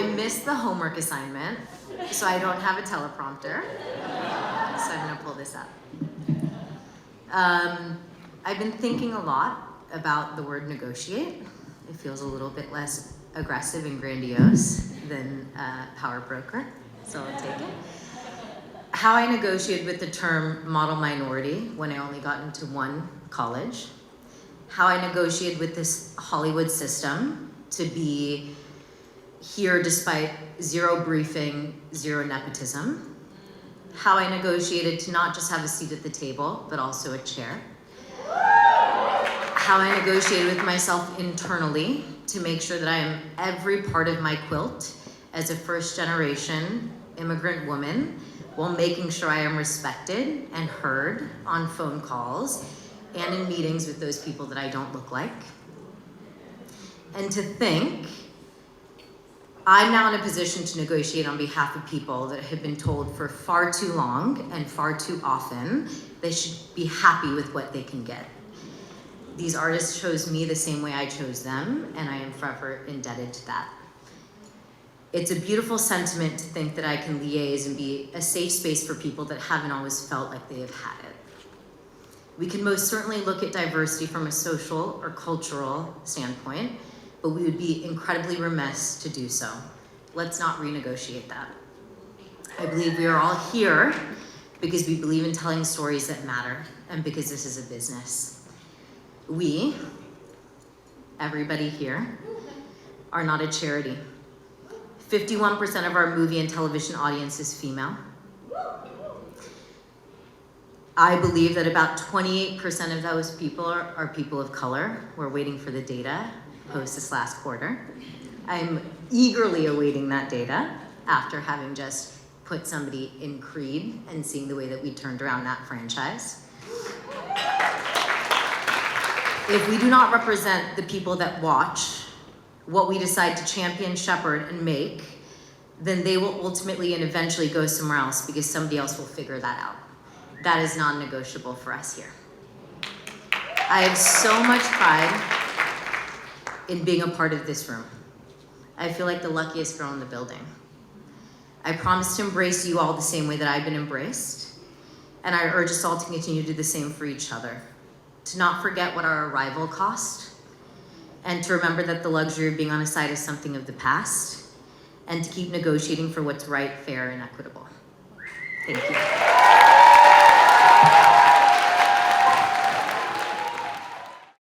I missed the homework assignment, so I don't have a teleprompter. So I'm gonna pull this up. I've been thinking a lot about the word negotiate. It feels a little bit less aggressive and grandiose than power broker, so I'll take it. How I negotiated with the term model minority when I only got into one college. How I negotiated with this Hollywood system to be here despite zero briefing, zero nepotism. How I negotiated to not just have a seat at the table, but also a chair. How I negotiated with myself internally to make sure that I am every part of my quilt as a first-generation immigrant woman, while making sure I am respected and heard on phone calls and in meetings with those people that I don't look like. And to think, I'm now in a position to negotiate on behalf of people that have been told for far too long and far too often they should be happy with what they can get. These artists chose me the same way I chose them, and I am forever indebted to that. It's a beautiful sentiment to think that I can liaise and be a safe space for people that haven't always felt like they have had it. We can most certainly look at diversity from a social or cultural standpoint, but we would be incredibly remiss to do so. Let's not renegotiate that. I believe we are all here because we believe in telling stories that matter and because this is a business. We, everybody here, are not a charity. 51% of our movie and television audience is female. I believe that about 28% of those people are people of color. We're waiting for the data post this last quarter. I'm eagerly awaiting that data after having just put somebody in Creed and seeing the way that we turned around that franchise. If we do not represent the people that watch what we decide to champion, shepherd, and make, then they will ultimately and eventually go somewhere else because somebody else will figure that out. That is non-negotiable for us here. I have so much pride in being a part of this room. I feel like the luckiest girl in the building. I promise to embrace you all the same way that I've been embraced, and I urge us all to continue to do the same for each other, to not forget what our arrival cost, and to remember that the luxury of being on a side is something of the past, and to keep negotiating for what's right, fair, and equitable. Thank you.